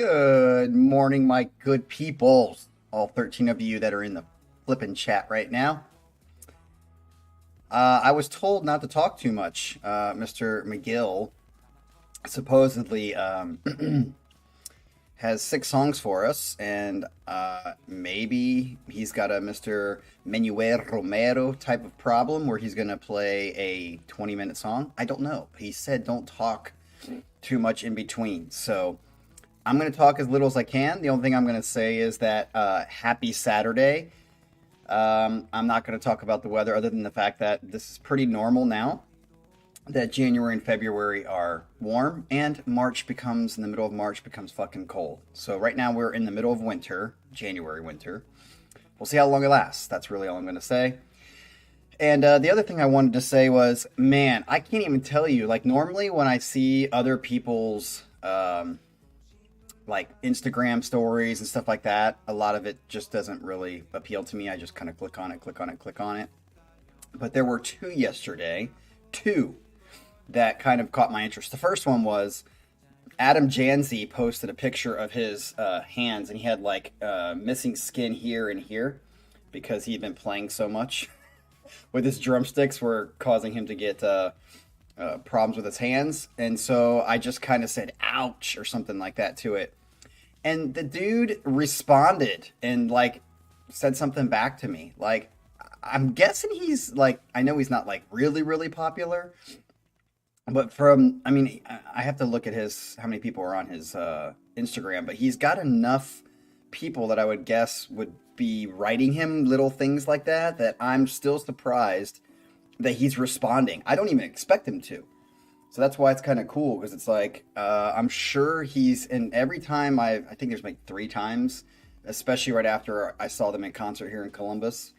Good morning, my good people. All 13 of you that are in the flippin' chat right now. I was told not to talk too much. Mr. McGill supposedly has 6 songs for us, and maybe he's got a Mr. Manuel Romero type of problem where he's going to play a 20-minute song. I don't know. He said don't talk too much in between, so I'm going to talk as little as I can. The only thing I'm going to say is that happy Saturday. I'm not going to talk about the weather other than the fact that this is pretty normal now. That January and February are warm, and in the middle of March becomes fucking cold. So right now we're in the middle of winter, January winter. We'll see how long it lasts. That's really all I'm going to say. And the other thing I wanted to say was, man, I can't even tell you. Like normally when I see other people's like Instagram stories and stuff like that, a lot of it just doesn't really appeal to me. I just kind of click on it. But there were two yesterday, that kind of caught my interest. The first one was Adam Janzi posted a picture of his hands, and he had like missing skin here and here because he'd been playing so much with his drumsticks were causing him to get problems with his hands. And so I just kind of said, ouch, or something like that to it. And the dude responded and like said something back to me. Like, I'm guessing he's like, I know he's not like really, really popular, but I have to look at how many people are on his Instagram, but he's got enough people that I would guess would be writing him little things like that I'm still surprised that he's responding. I don't even expect him to. So that's why it's kind of cool, because it's like, I'm sure and every time I think there's like 3 times, especially right after I saw them in concert here in Columbus,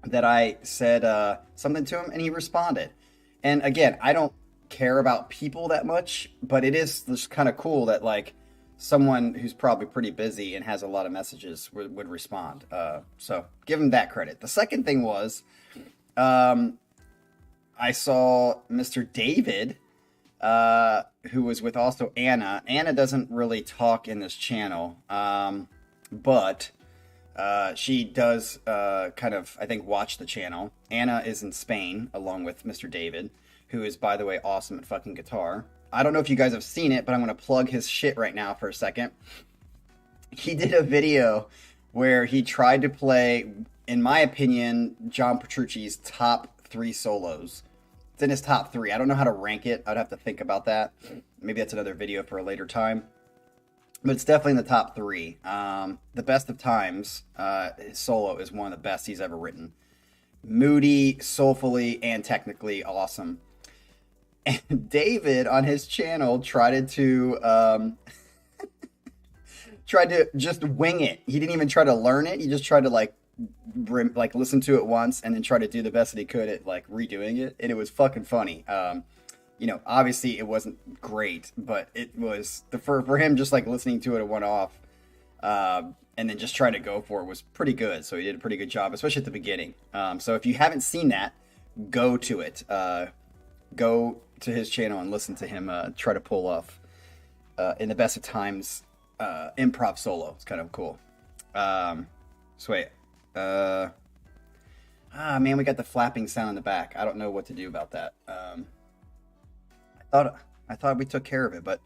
that I said something to him and he responded. And again, I don't care about people that much, but it is just kind of cool that like someone who's probably pretty busy and has a lot of messages would respond. So give him that credit. The second thing was, I saw Mr. David, who was with also Anna. Anna doesn't really talk in this channel, but she does kind of, I think, watch the channel. Anna is in Spain, along with Mr. David, who is, by the way, awesome at fucking guitar. I don't know if you guys have seen it, but I'm going to plug his shit right now for a second. He did a video where he tried to play, in my opinion, John Petrucci's top 3 solos. It's in his top 3. I don't know how to rank it. I'd have to think about that. Maybe that's another video for a later time. But it's definitely in the top 3. The Best of Times, his solo, is one of the best he's ever written. Moody, soulfully, and technically awesome. And David, on his channel, tried to just wing it. He didn't even try to learn it. He just tried to like listen to it once and then try to do the best that he could at like redoing it, and it was fucking funny. Obviously it wasn't great, but it was for him just like listening to it one off, and then just trying to go for it was pretty good. So he did a pretty good job, especially at the beginning. So if you haven't seen that, go to it. Go to his channel and listen to him try to pull off in the Best of Times improv solo. It's kind of cool. So wait. Man, we got the flapping sound in the back. I don't know what to do about that. I thought we took care of it, but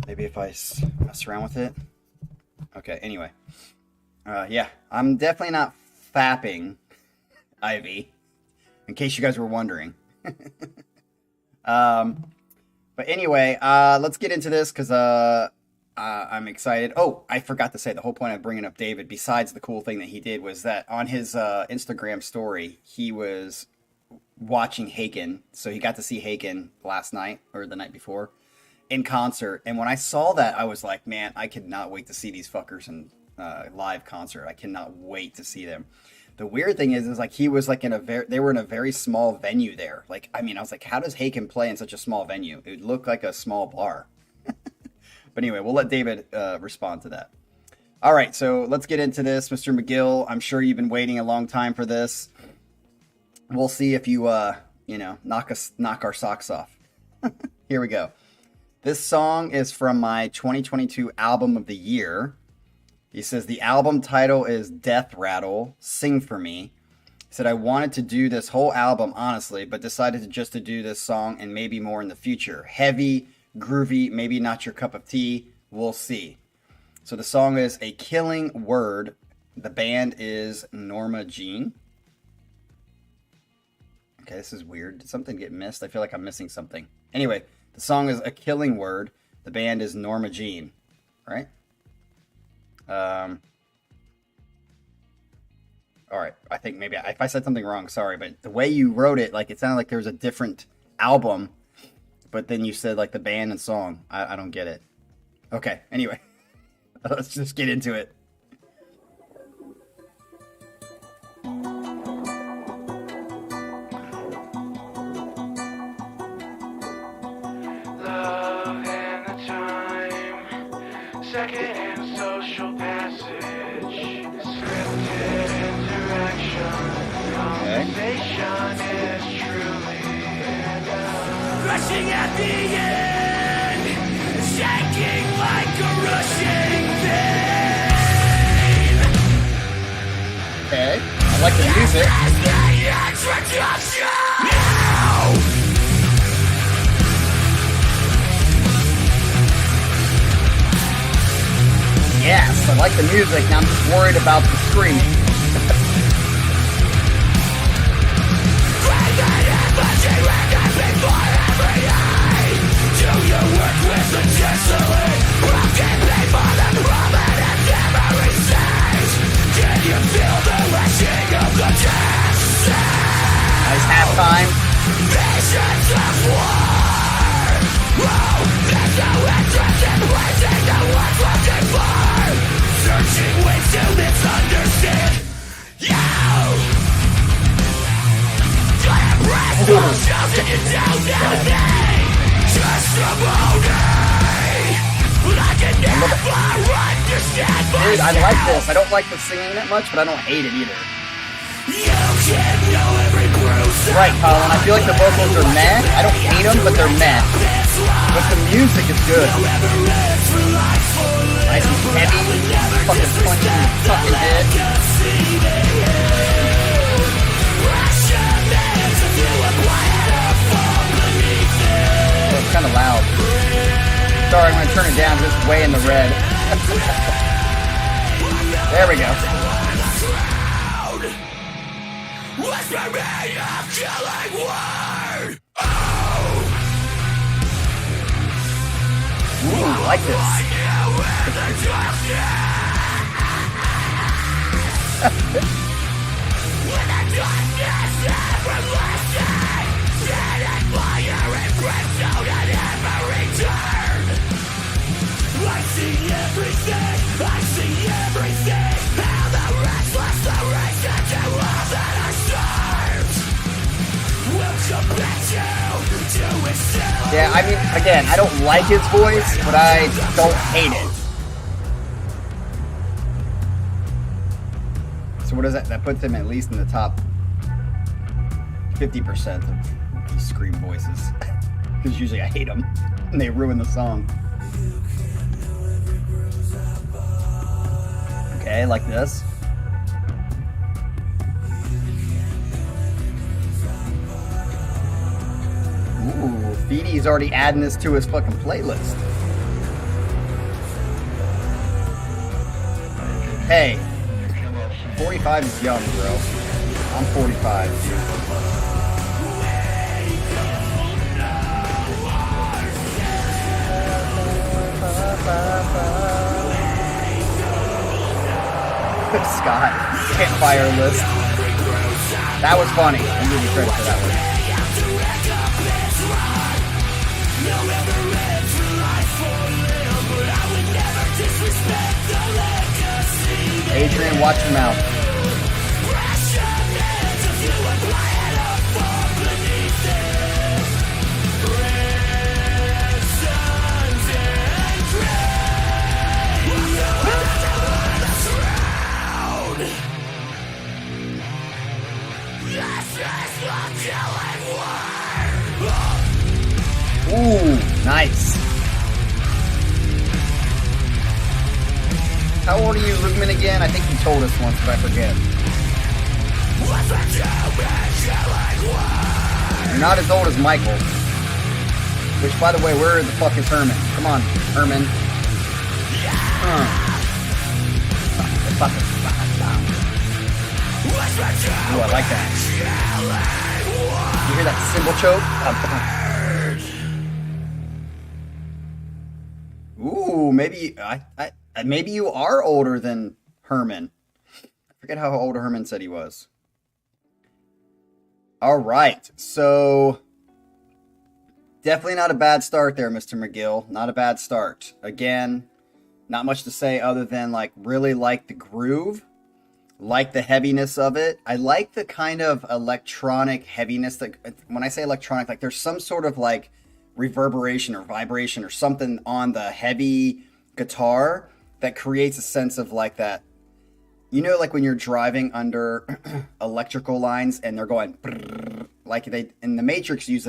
maybe if I mess around with it. Okay, anyway. Yeah, I'm definitely not fapping, Ivy, in case you guys were wondering. But anyway, let's get into this, because I'm excited. Oh, I forgot to say, the whole point of bringing up David, besides the cool thing that he did, was that on his Instagram story, he was watching Haken. So he got to see Haken last night, or the night before, in concert. And when I saw that, I was like, man, I cannot wait to see these fuckers in live concert. I cannot wait to see them. The weird thing is like he was like they were in a very small venue there. Like, I mean, I was like, how does Haken play in such a small venue? It would look like a small bar. But anyway, we'll let David respond to that. All right, so let's get into this, Mr. McGill. I'm sure you've been waiting a long time for this. We'll see if you, knock our socks off. Here we go. This song is from my 2022 album of the year. He says the album title is Death Rattle, Sing For Me. He said, I wanted to do this whole album, honestly, but decided to do this song and maybe more in the future. Heavy, groovy, maybe not your cup of tea. We'll see. So the song is A Killing Word. The band is Norma Jean. Okay, this is weird. Did something get missed? I feel like I'm missing something. Anyway, the song is A Killing Word. The band is Norma Jean. Right? All right. I think maybe if I said something wrong, sorry. But the way you wrote it, like it sounded like there was a different album. But then you said like the band and song. I don't get it. Okay, anyway. Let's just get into it. Love and the time, second and social passage, scripted interaction, conversation is truly rushing at the end, shaking like a rushing vein. Okay, I like the music. Yes, I like the music. Now I'm just worried about the screaming. Nice halftime. Searching ways to misunderstand you. Shoving you down me. Just a bogey. I can never understand. Dude, I like this. I don't like the singing that much, but I don't hate it either. You can know every bruise. Right, Colin. I feel like the vocals are meh. I don't hate them, but they're meh. But the music is good. Nice and heavy. Fucking punching in the fucking head. Oh, it's kind of loud. Sorry, I'm going to turn it down. It's way in the red. There we go. Whisper me a killing word. Ooh, I like this. I see everything, how the restless, the race that you love that I served will come back to itself. Yeah, I mean, again, I don't like his voice, but I don't hate it. So what does that? That puts him at least in the top 50% of these scream voices. Because usually I hate them, and they ruin the song. Okay, like this. Ooh, Feedy's already adding this to his fucking playlist. Hey, 45 is young, bro. I'm 45, dude. Scott, campfire list. That was funny. I'm giving you credit for that one. Adrian, watch your mouth. Ooh, nice. old are you, Lukeman, again? I think you told us once, but I forget. You're not as old as Michael. Which, by the way, where the fuck is Herman? Come on, Herman. Ooh, I like that. You hear that cymbal choke? Ooh, maybe you are older than Herman. I forget how old Herman said he was. All right, so definitely not a bad start there, Mr. McGill. Not a bad start. Again, not much to say other than like really like the groove, like the heaviness of it. I like the kind of electronic heaviness that, when I say electronic, like there's some sort of like reverberation or vibration or something on the heavy guitar that creates a sense of like that. You know, like when you're driving under electrical lines and they're going brrr, like they in the Matrix uses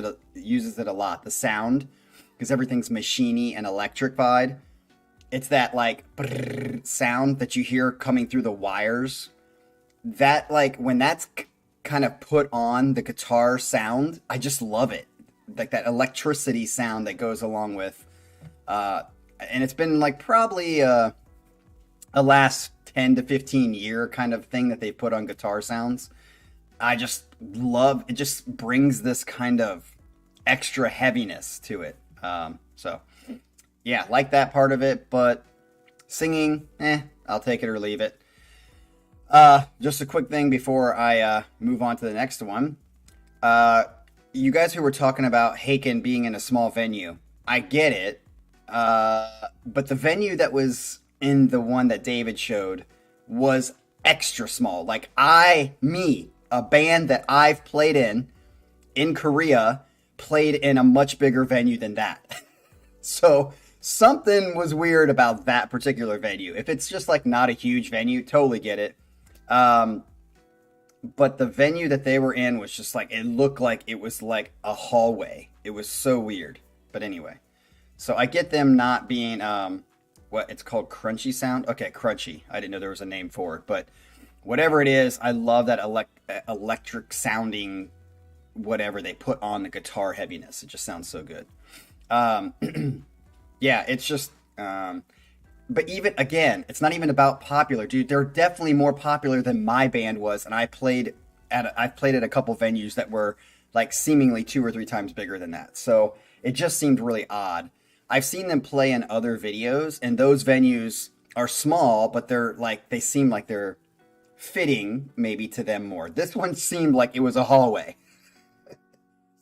it a lot. The sound, because everything's machiney and electrified. It's that like brrr sound that you hear coming through the wires. That like when that's kind of put on the guitar sound, I just love it. Like that electricity sound that goes along with, and it's been like probably a last 10 to 15 year kind of thing that they put on guitar sounds. I just love it. Just brings this kind of extra heaviness to it. So yeah, like that part of it, but singing, I'll take it or leave it. Just a quick thing before I move on to the next one. You guys who were talking about Haken being in a small venue, I get it. But the venue that was in the one that David showed was extra small. Like a band that I've played in Korea, played in a much bigger venue than that. So something was weird about that particular venue. If it's just like not a huge venue, totally get it. But the venue that they were in was just like, it looked like it was like a hallway. It was so weird. But anyway, so I get them not being, what it's called, crunchy sound. Okay, crunchy. I didn't know there was a name for it, but whatever it is, I love that electric sounding whatever they put on the guitar heaviness. It just sounds so good. Yeah, it's just, but even, again, it's not even about popular, dude. They're definitely more popular than my band was, and I've played at a couple venues that were like seemingly 2 or 3 times bigger than that. So it just seemed really odd. I've seen them play in other videos, and those venues are small, but they seem like they're fitting maybe to them more. This one seemed like it was a hallway.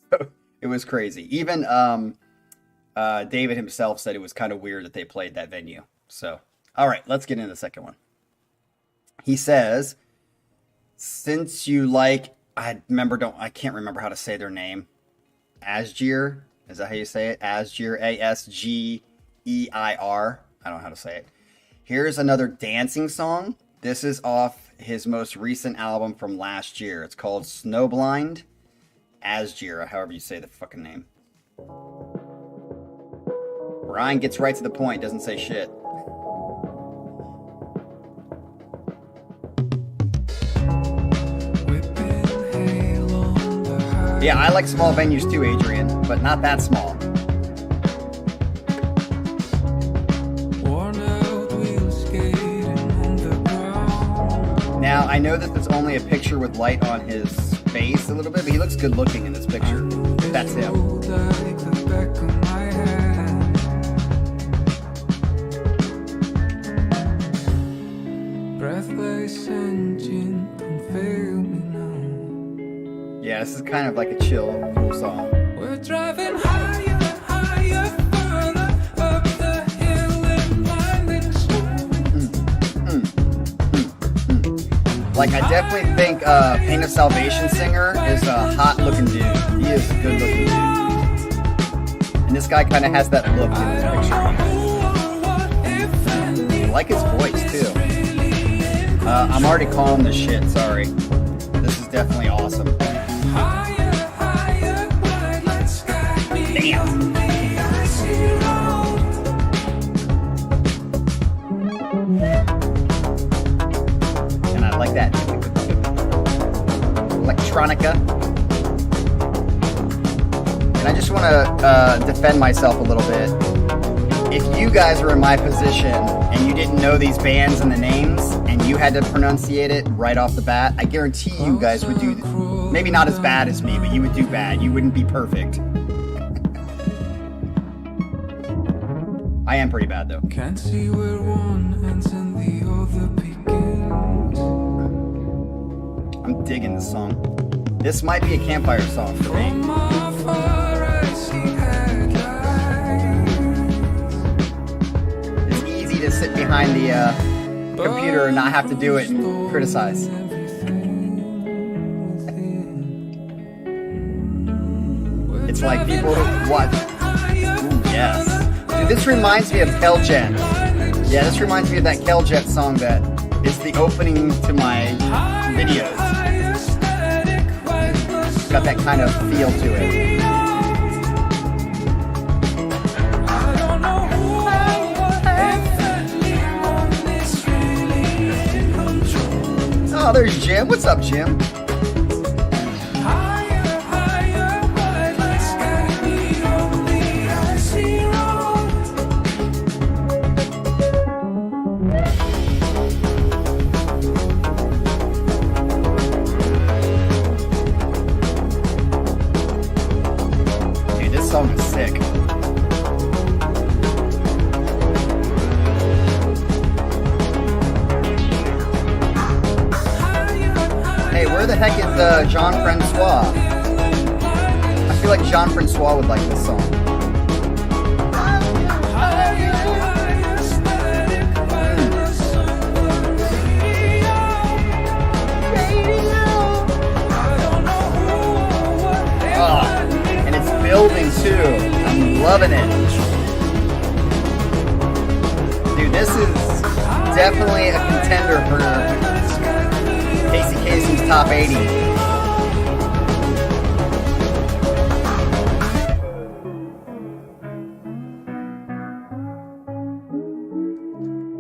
So it was crazy. Even David himself said it was kind of weird that they played that venue. So, all right, let's get into the second one. He says, since you like, I can't remember how to say their name. Asgeir. Is that how you say it? Asgeir, Asgeir. I don't know how to say it. Here's another dancing song. This is off his most recent album from last year. It's called Snowblind. Asgeir, however you say the fucking name. Ryan gets right to the point, doesn't say shit. Yeah, I like small venues too, Adrian, but not that small. Now, I know that there's only a picture with light on his face a little bit, but he looks good looking in this picture. That's him. Yeah, this is kind of like a chill, cool song. We're driving higher, higher, further up the hill and winding Like, I definitely think Pain of Salvation singer is a hot-looking dude. He is a good-looking dude. And this guy kind of has that look in this picture. I like his voice, too. I'm already calling this shit, sorry. This is definitely awesome. Damn. electronica. And I just want to defend myself a little bit. If you guys were in my position and you didn't know these bands and the names and you had to pronunciate it right off the bat, I guarantee you guys would do, maybe not as bad as me, but you would do bad. You wouldn't be perfect. I am pretty bad though. Can't see where one ends and the other begins. I'm digging this song. This might be a campfire song for me. It's easy to sit behind the computer and not have to do it and criticize. It's like people watch. Ooh, yes. Dude, this reminds me of Keljet. Yeah, this reminds me of that Keljet song that is the opening to my videos. Got that kind of feel to it. Oh, there's Jim. What's up, Jim? Song is sick. Hey, where the heck is Jean-Francois? I feel like Jean-Francois would like this song. Building too. I'm loving it. Dude, this is definitely a contender for Casey Kasem's top 80.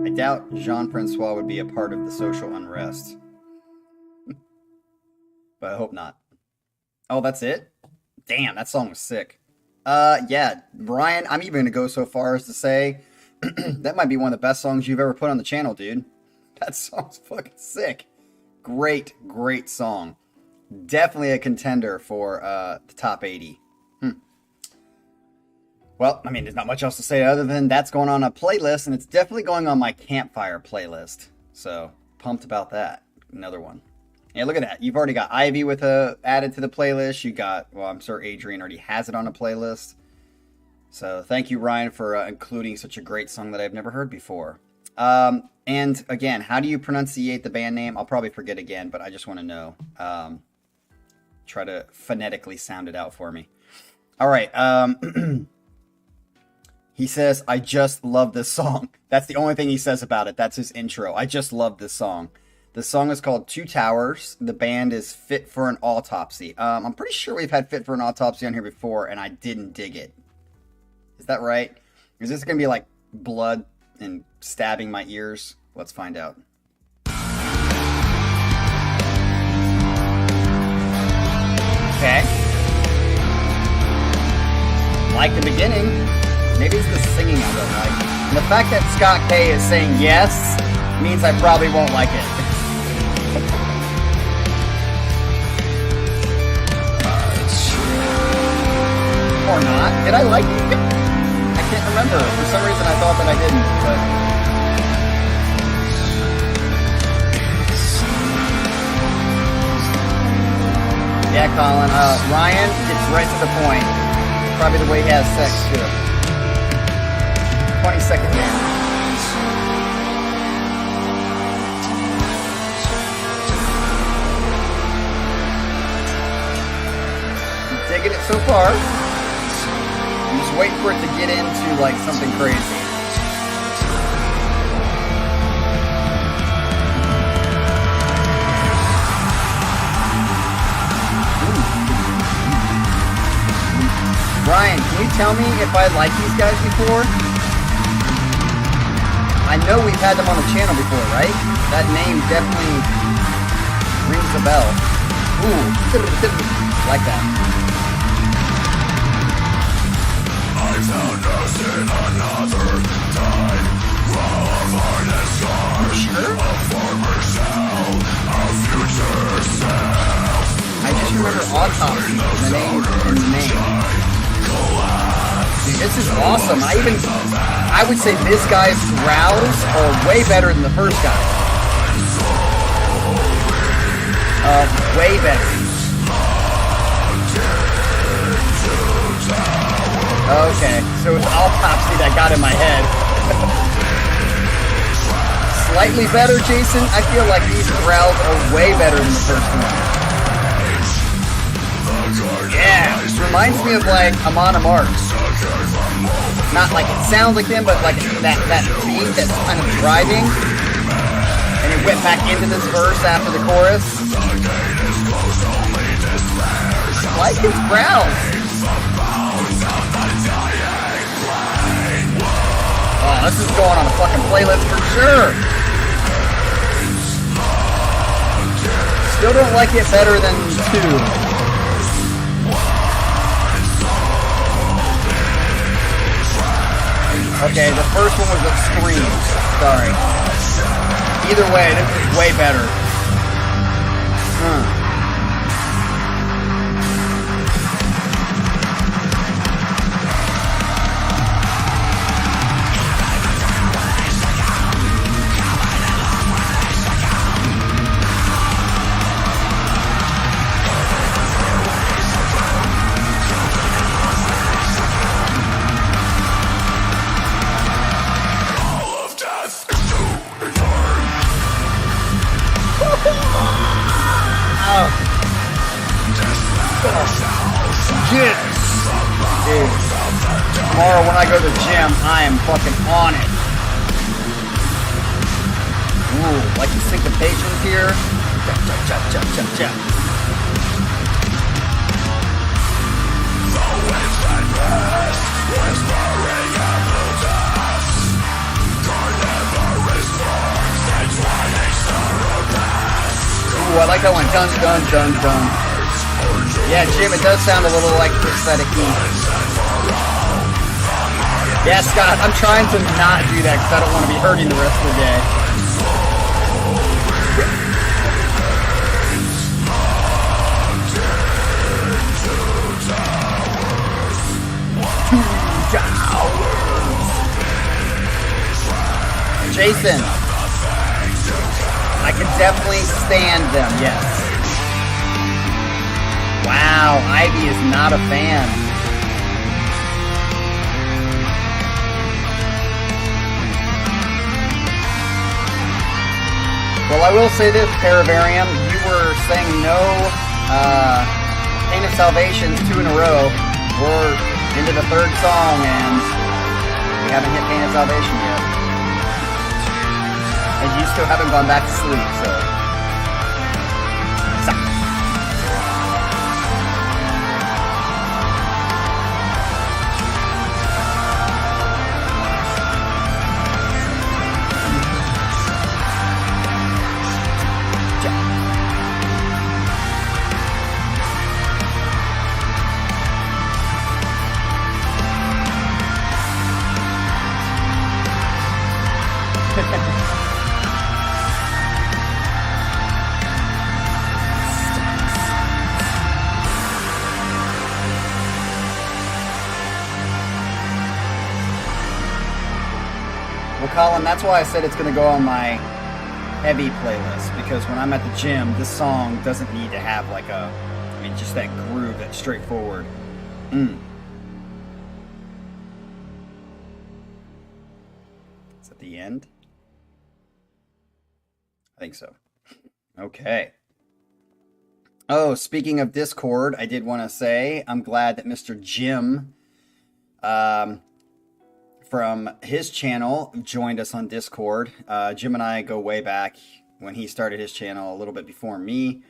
I doubt Jean-Francois would be a part of the social unrest. But I hope not. Oh, that's it? Damn, that song was sick. Yeah, Brian, I'm even going to go so far as to say that might be one of the best songs you've ever put on the channel, dude. That song's fucking sick. Great, great song. Definitely a contender for the top 80. Well, I mean, there's not much else to say other than that's going on a playlist, and it's definitely going on my campfire playlist. So, pumped about that. Another one. Yeah, look at that. You've already got Ivy with added to the playlist. You got, well, I'm sure Adrian already has it on a playlist. So thank you, Ryan, for including such a great song that I've never heard before. And again, how do you pronunciate the band name? I'll probably forget again, but I just want to know. Try to phonetically sound it out for me. All right. He says, I just love this song. That's the only thing he says about it. That's his intro. I just love this song. The song is called Two Towers. The band is Fit for an Autopsy. I'm pretty sure we've had Fit for an Autopsy on here before, and I didn't dig it. Is that right? Is this going to be like blood and stabbing my ears? Let's find out. Okay. Like the beginning. Maybe it's the singing I don't like. And the fact that Scott K is saying yes means I probably won't like it. Or not. Did I like it? I can't remember. For some reason I thought that I didn't, but... Yeah, Colin. Ryan gets right to the point. Probably the way he has sex, too. 20-second man. Digging it so far. I'm just waiting for it to get into like something crazy. Ryan, can you tell me if I liked these guys before? I know we've had them on the channel before, right? That name definitely rings a bell. Ooh, like that. I found us in another time. Sure? A former self, a future self. I just remember Autopsy, the name and the name. Dude, this is awesome. I would say this guy's growls are way better than the first guy. Way better. Okay, so it's Autopsy that got in my head. Slightly better, Jason. I feel like these growls are way better than the first one. Yeah, it reminds me of like Amon Amarth. Not like it sounds like them, but like that beat that's kind of driving. And it went back into this verse after the chorus. I like his growls. Oh, this is going on a fucking playlist for sure. Still don't like it better than 2. Okay, the first one was a scream. Sorry. Either way, this is way better. Dude, tomorrow when I go to the gym, I am fucking on it. Ooh, like the syncopations here. Chop, chop, chop, chop, chop, chop. Ooh, I like that one. Dun, dun, dun, dun. Yeah, Jim, it does sound a little like prosthetic-y. Yeah, Scott, I'm trying to not do that because I don't want to be hurting the rest of the day. Jason, I can definitely stand them, yes. Wow, Ivy is not a fan. Well, I will say this, Paravarium, you were saying no Pain of Salvations 2 in a row. We're into the 3rd song and we haven't hit Pain of Salvation yet. And you still haven't gone back to sleep, so... Colin, that's why I said it's going to go on my heavy playlist, because when I'm at the gym, this song doesn't need to have like just that groove, that's straightforward. Is that the end? I think so. Okay. Oh, speaking of Discord, I did want to say I'm glad that Mr. Jim from his channel joined us on Discord. Jim and I go way back when he started his channel a little bit before me.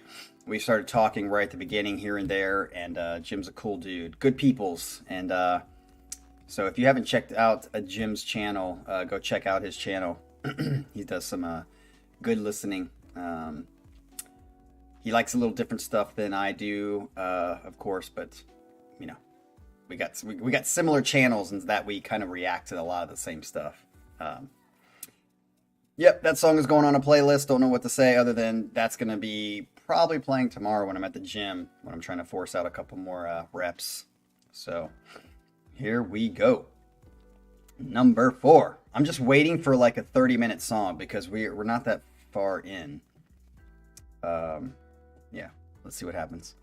We started talking right at the beginning here and there, and Jim's a cool dude. Good peoples. And so if you haven't checked out Jim's channel, go check out his channel. He does some good listening. He likes a little different stuff than I do, of course, but you know, we got similar channels in that we kind of react to a lot of the same stuff. Yep, that song is going on a playlist. Don't know what to say other than that's going to be probably playing tomorrow when I'm at the gym, when I'm trying to force out a couple more reps. So here we go. Number 4. I'm just waiting for like a 30-minute song because we're not that far in. Yeah, let's see what happens.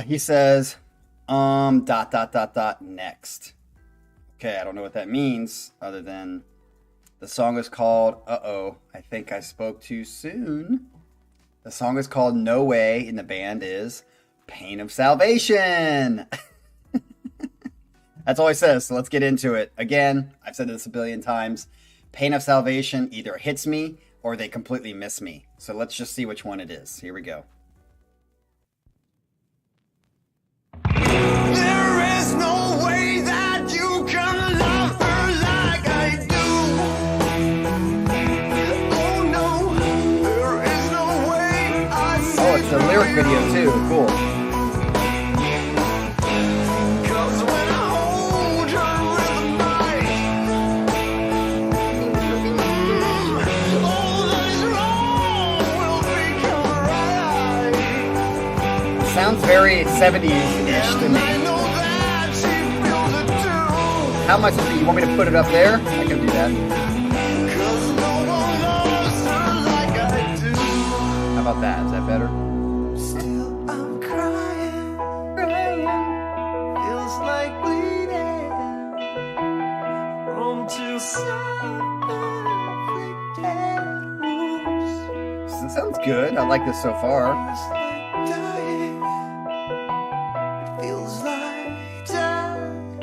He says, next. Okay, I don't know what that means other than the song is called, uh-oh, I think I spoke too soon. The song is called No Way, and the band is Pain of Salvation. That's all he says, so let's get into it. Again, I've said this a billion times. Pain of Salvation either hits me or they completely miss me. So let's just see which one it is. Here we go. There is no way that you can love her like I do. Oh no, there is no way I see. Oh, it's a lyric video too. Cool. Cause when I hold her with a knife, all that is wrong will become right. Sounds very 70s-ish to me. How much do you want me to put it up there? I can do that. How about that? Is that better? Still I'm crying. Feels like bleeding from two self-inflicted wounds. This sounds good. I like this so far. It's like dying. It feels like dying.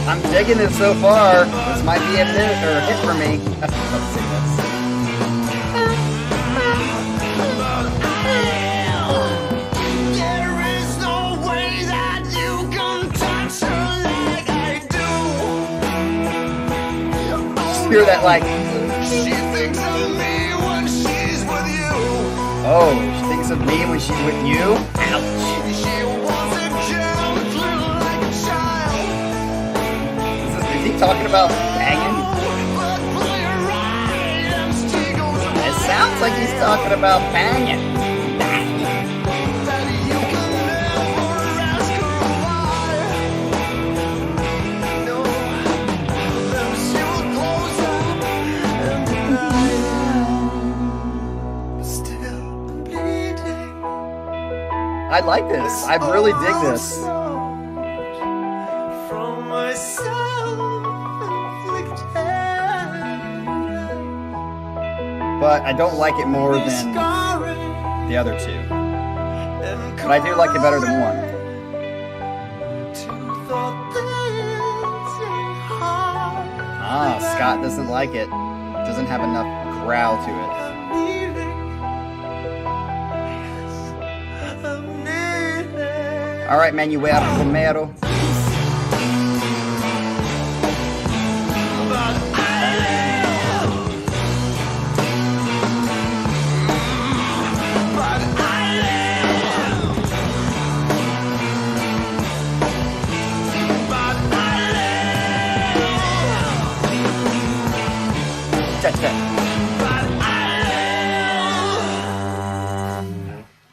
I'm digging it so far. This might be a hit or a hit for me. Let's sing this. There is no way that you can touch her like I do. Just hear that like, She thinks of me when she's with you. oh, she thinks of me when she's with you? Ouch. She wants it gentle like a child. Is he talking about banging? But play her right and she goes It sounds like he's talking about banging. that you can never ask her why. No, then she will close up and deny it. Still bleeding. I like this. I really dig this. From myself-inflicted. But I don't like it more than the other two. But I do like it better than one. Ah, Scott doesn't like it. Doesn't have enough growl to it. All right, Manuel Romero.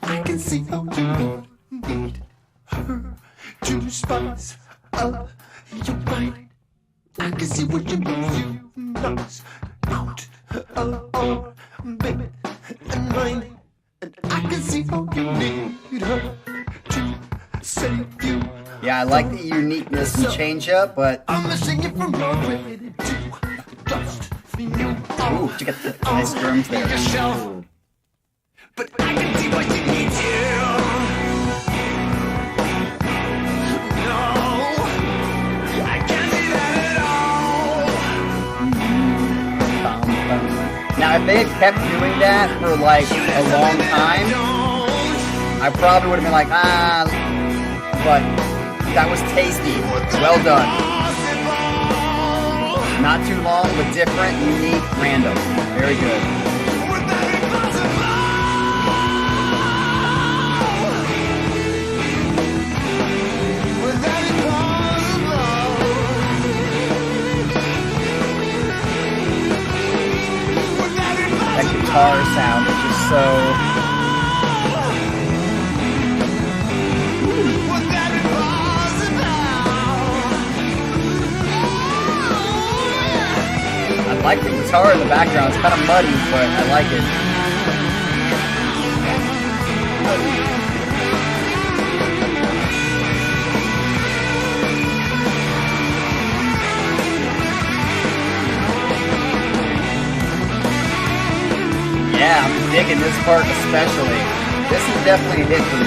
I can see how you need her to spice up your mind. I can see what you you knows out of orbit and mine. And I can see how you need her to save you. Yeah, I like the uniqueness and change up, but I'm missing you from already to dust you ooh, you got the nice drums there. yourself. But I can see what you need to. No, I can't see that at all. Now, if they had kept doing that for like a long time, I probably would have been like, but that was tasty. Well done. Not too long, but different, unique, random. Very good. That guitar sound is just so... I like the guitar in the background. It's kind of muddy, but I like it. Yeah, I'm digging this part especially. This is definitely a hit for me.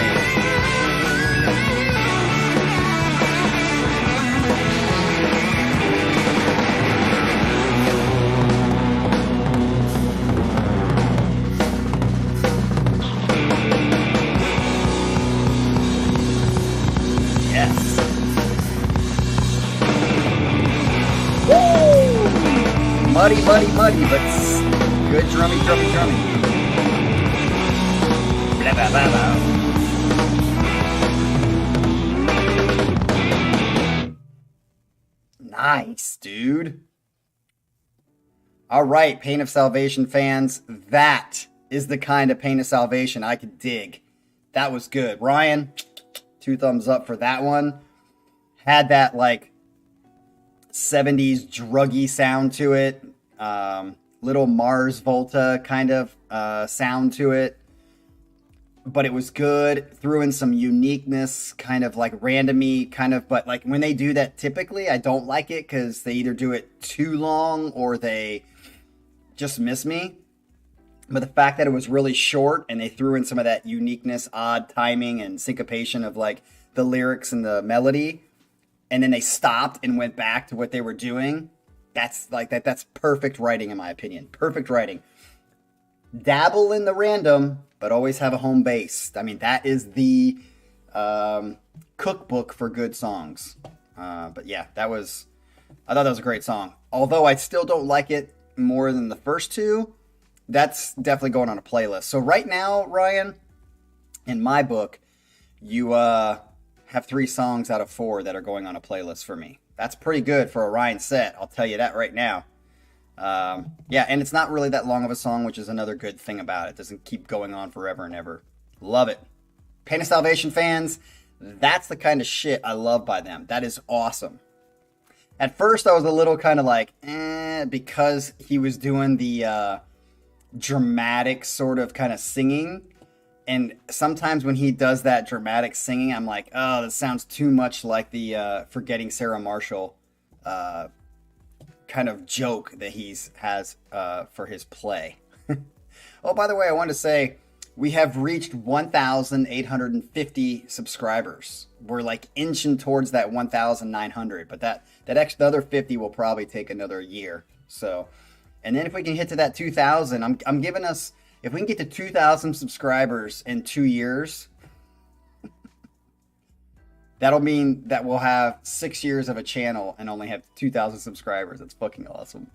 Muddy, but good drummy. Blah, blah, blah, blah. Nice, dude. All right, Pain of Salvation fans, that is the kind of Pain of Salvation I could dig. That was good. Ryan, 2 thumbs up for that one. Had that, like, 70s druggy sound to it. Little Mars Volta kind of sound to it. But it was good. Threw in some uniqueness, kind of like randomy, kind of. But like when they do that, typically I don't like it because they either do it too long or they just miss me. But the fact that it was really short and they threw in some of that uniqueness, odd timing and syncopation of like the lyrics and the melody, and then they stopped and went back to what they were doing. That's like that. That's perfect writing, in my opinion. Perfect writing. Dabble in the random, but always have a home base. I mean, that is the cookbook for good songs. But yeah, I thought that was a great song. Although I still don't like it more than the first two, that's definitely going on a playlist. So right now, Ryan, in my book, you have 3 songs out of 4 that are going on a playlist for me. That's pretty good for a Ryan set. I'll tell you that right now. Yeah, and it's not really that long of a song, which is another good thing about it. It doesn't keep going on forever and ever. Love it. Pain of Salvation fans, that's the kind of shit I love by them. That is awesome. At first, I was a little kind of like, because he was doing the dramatic sort of kind of singing. And sometimes when he does that dramatic singing, I'm like, oh, that sounds too much like the Forgetting Sarah Marshall kind of joke that he has for his play. Oh, by the way, I wanted to say, we have reached 1,850 subscribers. We're like inching towards that 1,900, but the other 50 will probably take another year. So, and then if we can hit to that 2,000, I'm giving us, if we can get to 2,000 subscribers in 2 years, that'll mean that we'll have 6 years of a channel and only have 2,000 subscribers. That's fucking awesome.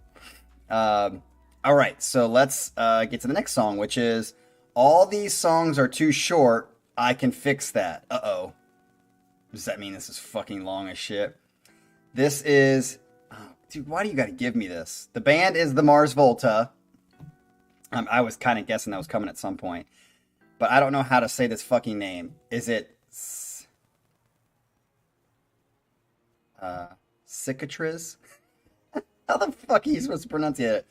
All right, so let's get to the next song, which is All These Songs Are Too Short. I Can Fix That. Uh-oh. Does that mean this is fucking long as shit? This is... Oh, dude, why do you gotta give me this? The band is the Mars Volta. I was kind of guessing that was coming at some point. But I don't know how to say this fucking name. Is it... cicatriz? How the fuck are you supposed to pronounce it?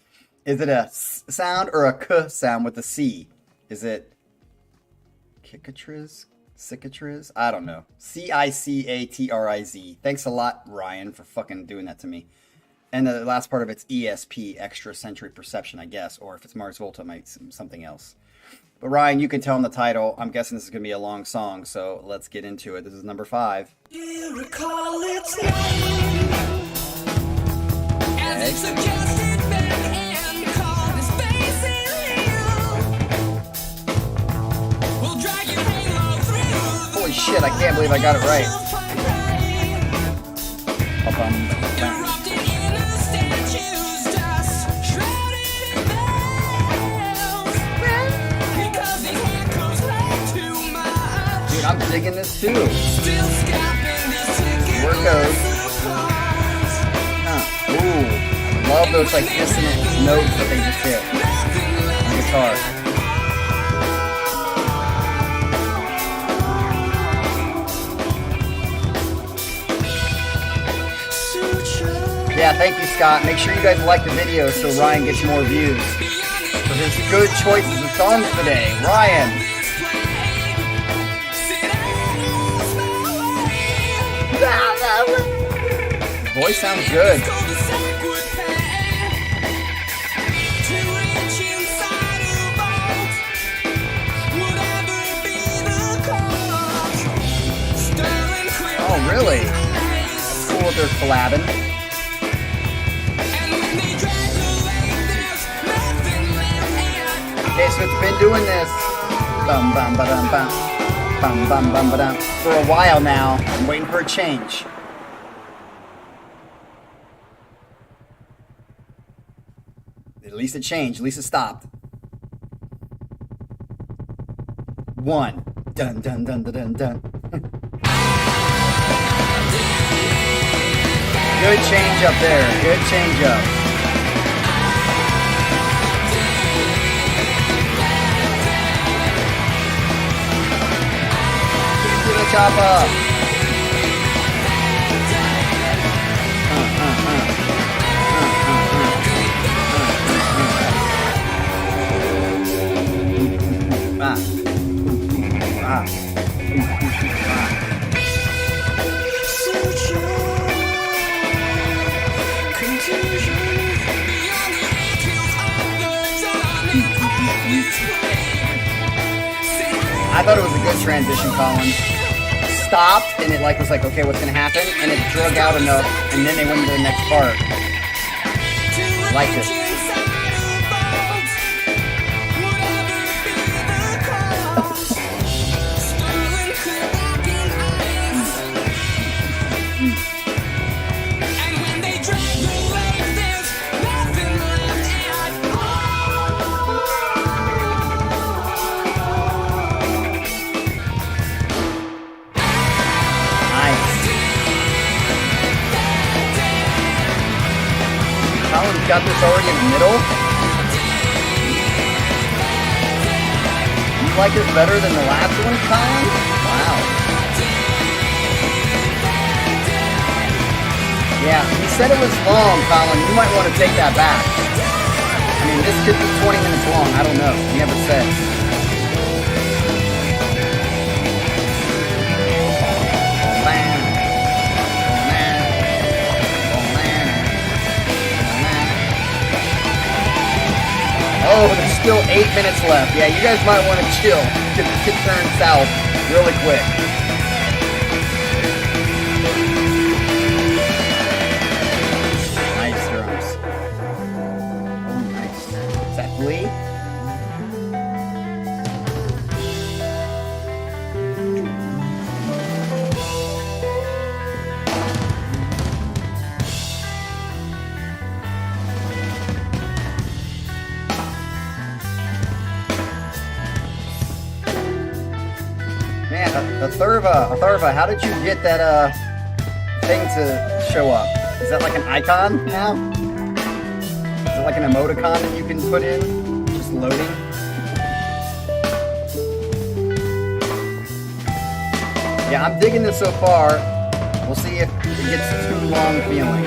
Is it a s sound or a k sound with a C? Is it cicatriz? Cicatriz? I don't know. Cicatriz. Thanks a lot, Ryan, for fucking doing that to me. And the last part of it's ESP, extra sensory perception, I guess. Or if it's Mars Volta, it might be something else. But Ryan, you can tell in the title. I'm guessing this is going to be a long song, so let's get into it. This is number 5. You recall its name as it suggested back and called his face in you. We'll drag your halo through. Holy shit, I can't believe I got it right. Erupted in a statue. digging this too. Where it goes. Huh. Ooh. I love those like dissonant notes that they just hit on the guitar. Yeah, thank you, Scott. Make sure you guys like the video so Ryan gets more views. For his good choices of songs today. Ryan. His voice sounds good. Oh, really? That's cool if they're collabing. Okay, so it's been doing this bum bum ba dum bum bum bum bum ba dum for a while now. I'm waiting for a change. At least it changed. At least it stopped. One. Dun dun dun dun dun dun. Good change up there. Good change up. Chopper. I thought it was a good transition, Colin. Stopped and it like was like, okay, what's gonna happen? And it drug out enough, and then they went into the next part. Liked it. Got this already in the middle. You like this better than the last one, Colin? Wow. Yeah, he said it was long, Colin. You might want to take that back. I mean, this could be 20 minutes long. I don't know. He never said. Oh, there's still 8 minutes left. Yeah, you guys might want to chill. Get turned south really quick. Nice drums. Oh, nice. Is that Lee? Atharva, how did you get that thing to show up? Is that like an icon now? Is it like an emoticon that you can put in? Just loading? Yeah, I'm digging this so far. We'll see if it gets too long feeling.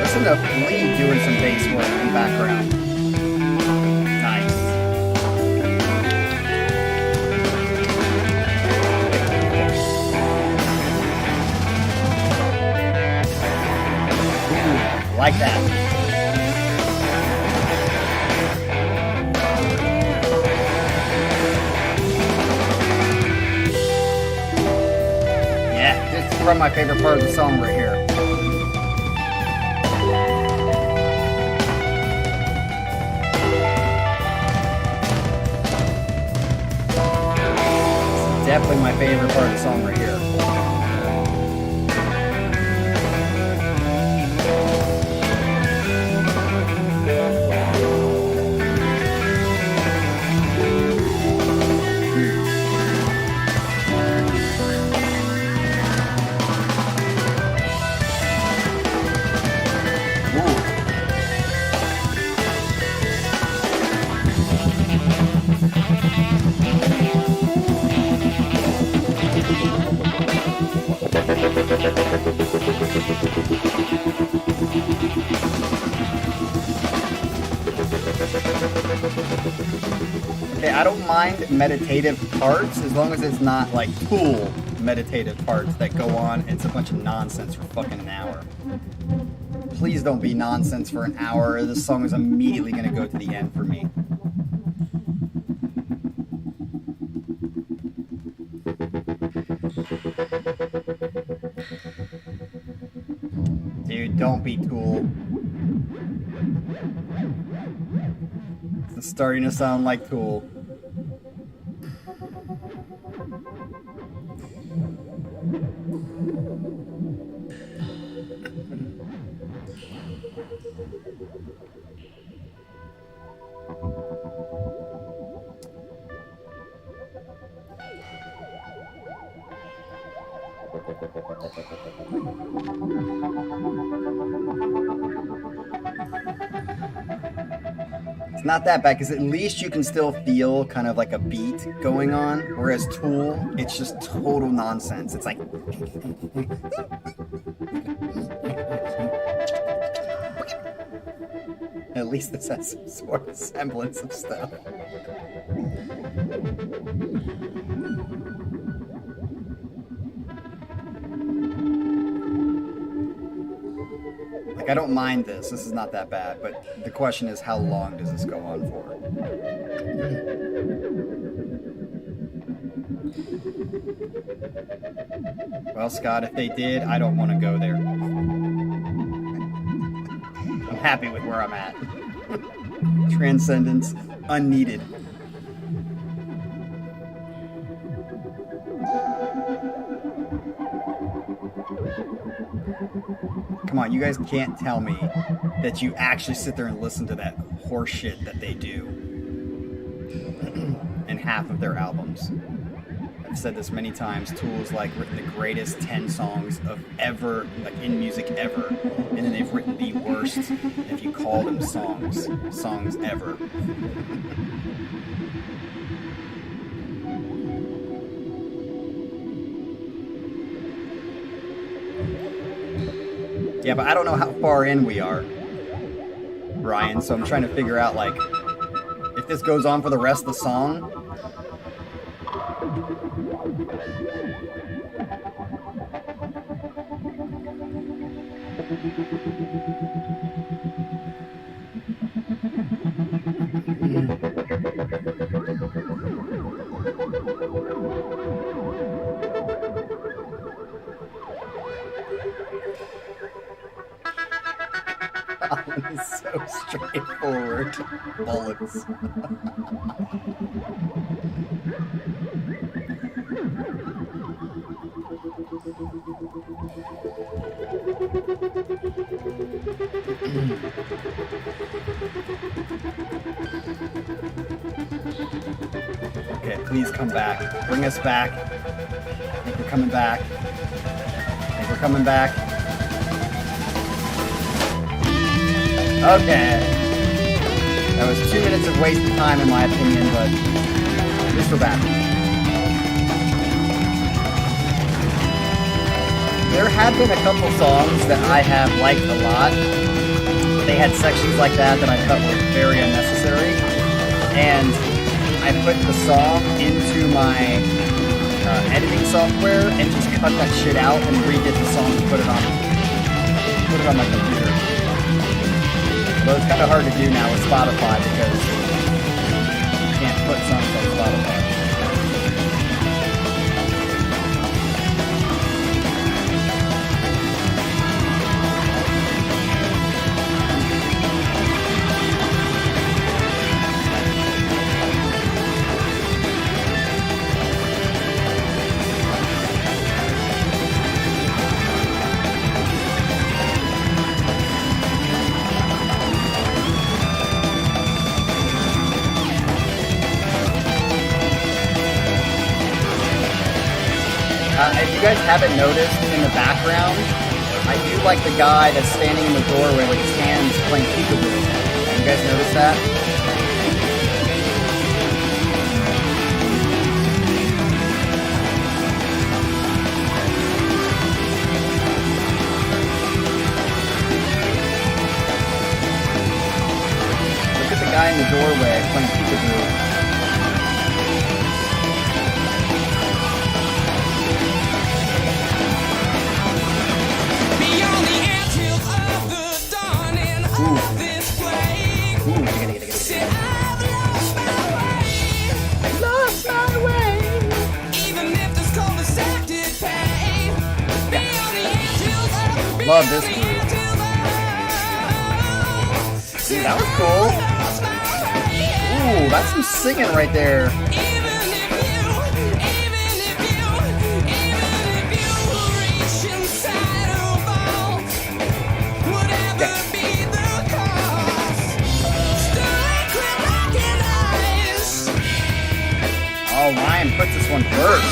Listen to Lee doing some bass work in the background. Like that. Yeah, this is probably my favorite part of the song right here. This is definitely my favorite part of the song right here. mind meditative parts as long as it's not like Tool meditative parts that go on and it's a bunch of nonsense for fucking an hour. Please don't be nonsense for an hour. This song is immediately going to go to the end for me. Dude, don't be Tool. It's starting to sound like Tool. It's not that bad because at least you can still feel kind of like a beat going on, whereas Tool, it's just total nonsense. It's like at least this has some sort of semblance of stuff. Like, I don't mind this. This is not that bad, but the question is, how long does this go on for? Well, Scott, if they did, I don't want to go there. I'm happy with where I'm at. Transcendence, unneeded. Come on, you guys can't tell me that you actually sit there and listen to that horse shit that they do in half of their albums. I've said this many times, Tool has like written the greatest 10 songs of ever, like in music ever, and then they've written the worst, if you call them songs ever. Yeah, but I don't know how far in we are, Ryan, so I'm trying to figure out, like, if this goes on for the rest of the song. It's so straightforward. Bullets. Okay, please come back. Bring us back. I think we're coming back. I think we're coming back. Okay. That was 2 minutes of wasted time in my opinion, but at least we're back. There have been a couple songs that I have liked a lot. They had sections like that I thought were very unnecessary. And I put the song into my editing software and just cut that shit out and redid the song and put it on my computer. But it's kind of hard to do now with Spotify because you can't put songs on Spotify. If you guys haven't noticed, in the background, I do like the guy that's standing in the doorway with his hands playing peekaboo. You guys notice that? Look at the guy in the doorway playing peekaboo. Love this groove. Dude, that was cool. Ooh, that's some singing right there. Oh, Ryan puts this one first.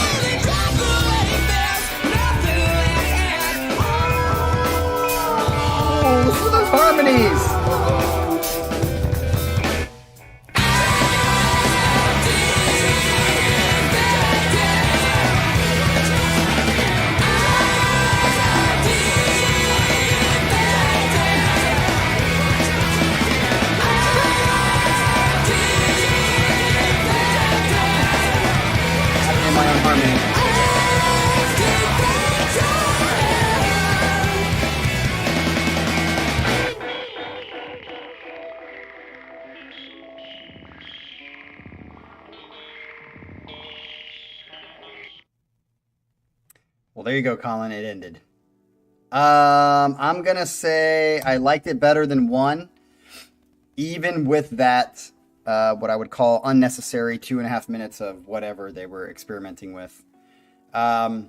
Oh, listen to those harmonies. My own harmony. Well, there you go, Colin. It ended. I'm gonna say I liked it better than 1, even with that. What I would call unnecessary 2.5 minutes of whatever they were experimenting with. I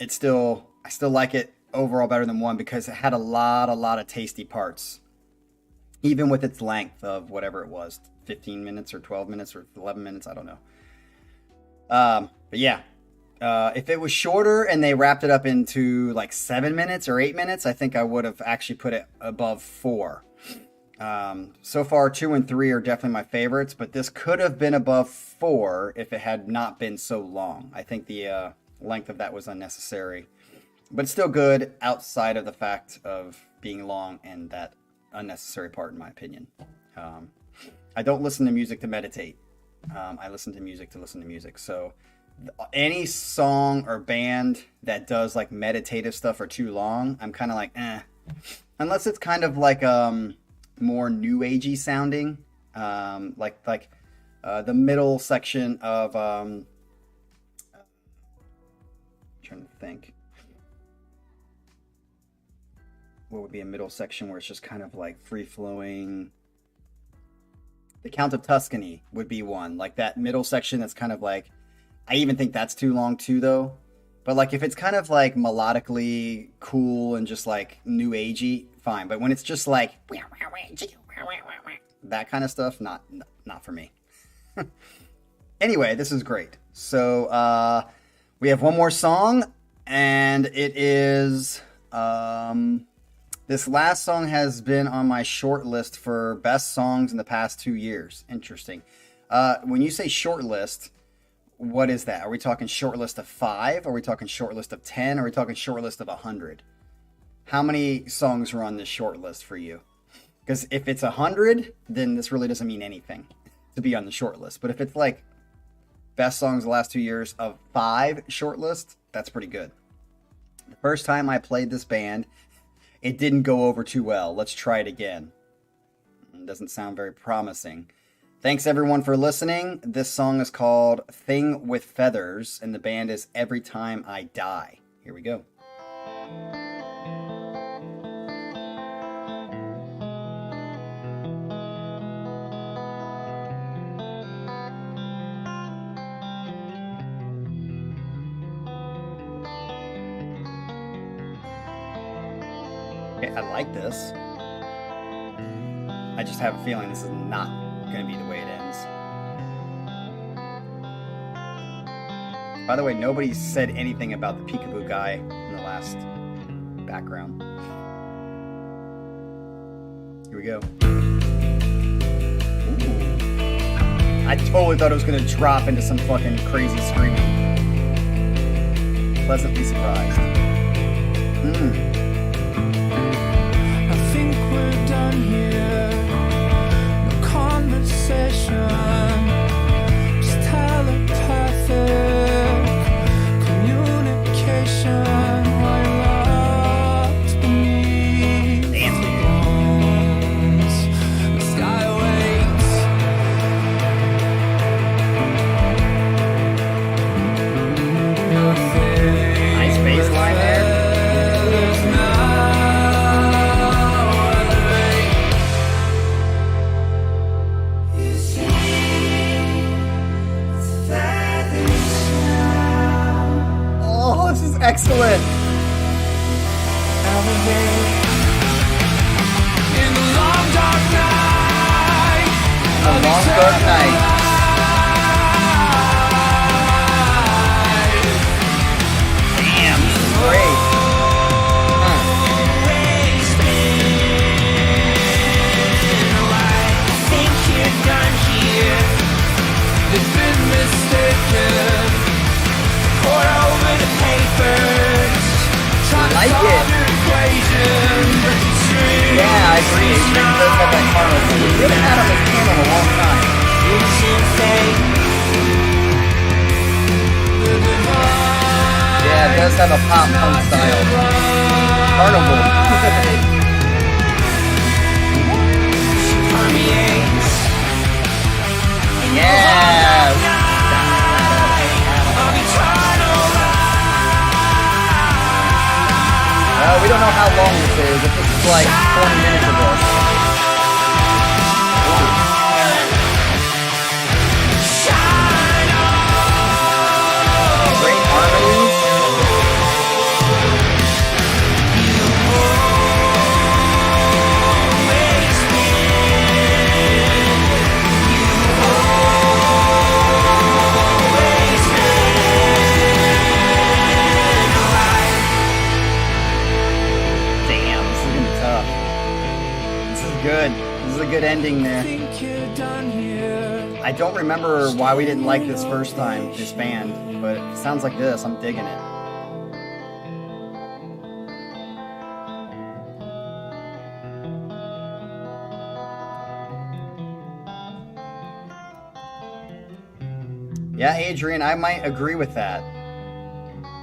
still like it overall better than 1 because it had a lot of tasty parts, even with its length of whatever it was, 15 minutes or 12 minutes or 11 minutes, I don't know. But yeah, if it was shorter and they wrapped it up into like 7 minutes or 8 minutes, I think I would have actually put it above 4. So far 2 and 3 are definitely my favorites, but this could have been above 4 if it had not been so long. I think the length of that was unnecessary, but still good outside of the fact of being long and that unnecessary part, in my opinion. I don't listen to music to meditate. I listen to music to listen to music. So any song or band that does like meditative stuff for too long, I'm kind of like, unless it's kind of like, more new agey sounding, like the middle section of trying to think what would be a middle section where it's just kind of like free flowing. The Count of Tuscany would be one, like that middle section that's kind of like, I even think that's too long too though. But like if it's kind of like melodically cool and just like new agey, fine. But when it's just like that kind of stuff, not for me. Anyway, this is great. So we have one more song, and it is this last song has been on my short list for best songs in the past 2 years. Interesting. When you say short list, what is that? Are we talking short list of 5? Are we talking short list of 10? Are we talking short list of 100? How many songs are on this short list for you? Because if it's 100, then this really doesn't mean anything to be on the short list. But if it's like best songs the last 2 years of 5 short list, that's pretty good. The first time I played this band, it didn't go over too well. Let's try it again. It doesn't sound very promising. Thanks everyone for listening. This song is called Thing with Feathers, and the band is Everytime I Die. Here we go. Okay, I like this. I just have a feeling this is not going to be the way it ends. By the way, nobody said anything about the peekaboo guy in the last background. Here we go. Ooh. I totally thought it was going to drop into some fucking crazy screaming. Pleasantly surprised. I think we're done here. No conversation, just telepathic communication. While locked beneath the bones, the sky waits. Nice bass line there. Good night. Damn, this is great. I like it. Yeah, I agree. He does have that carnival. We haven't had him as Ken in a long time. Yeah, it does have a pop punk style. Carnival. Yeah. We don't know how long this is. If this is like 20 minutes of this. Great harmonies. Good. This is a good ending there. I don't remember why we didn't like this first time, this band, but it sounds like this. I'm digging it. Yeah, Adrian, I might agree with that.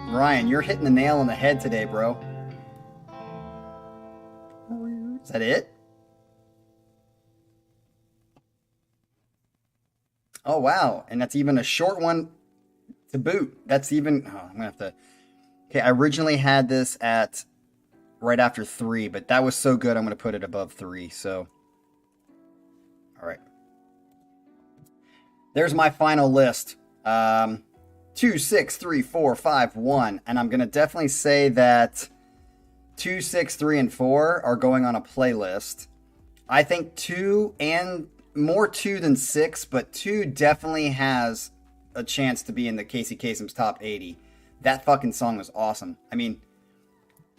Ryan, you're hitting the nail on the head today, bro. Is that it? Oh, wow. And that's even a short one to boot. That's even... Oh, I'm going to have to... Okay, I originally had this at right after 3, but that was so good, I'm going to put it above 3, so... All right. There's my final list. 2, 6, 3, 4, 5, 1. And I'm going to definitely say that 2, 6, 3, and 4 are going on a playlist. I think 2 and... more 2 than 6, but 2 definitely has a chance to be in the Casey Kasem's top 80. That fucking song was awesome. I mean,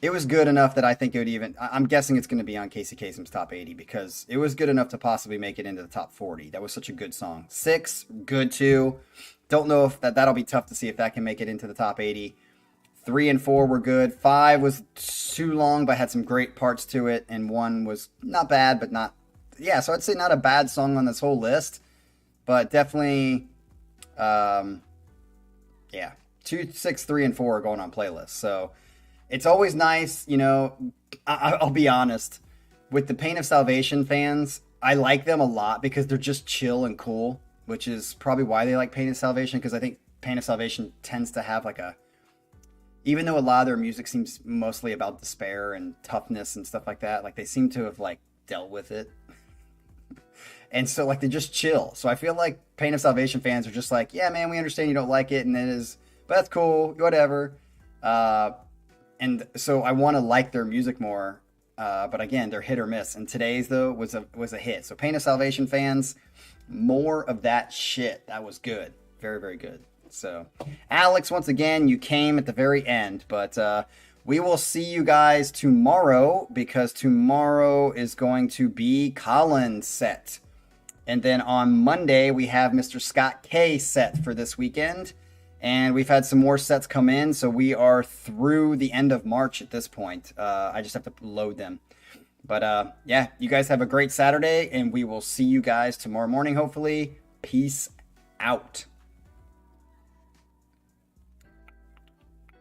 it was good enough that I think it would even... I'm guessing it's going to be on Casey Kasem's top 80 because it was good enough to possibly make it into the top 40. That was such a good song. 6, good too. Don't know if that'll be tough to see if that can make it into the top 80. 3 and 4 were good. 5 was too long, but had some great parts to it. And 1 was not bad, but not... Yeah, so I'd say not a bad song on this whole list, but definitely, yeah, 2, 6, 3, and 4 are going on playlists. So it's always nice, you know, I'll be honest, with the Pain of Salvation fans, I like them a lot because they're just chill and cool, which is probably why they like Pain of Salvation, because I think Pain of Salvation tends to have like a, even though a lot of their music seems mostly about despair and toughness and stuff like that, like they seem to have like dealt with it. And so, like, they just chill. So I feel like Pain of Salvation fans are just like, yeah, man, we understand you don't like it, and it is, but that's cool, whatever. And so I want to like their music more, but again, they're hit or miss. And today's, though, was a hit. So Pain of Salvation fans, more of that shit. That was good. Very, very good. So, Alex, once again, you came at the very end, but we will see you guys tomorrow, because tomorrow is going to be Colin's set. And then on Monday, we have Mr. Scott K set for this weekend. And we've had some more sets come in, so we are through the end of March at this point. I just have to load them. But yeah, you guys have a great Saturday, and we will see you guys tomorrow morning, hopefully. Peace out.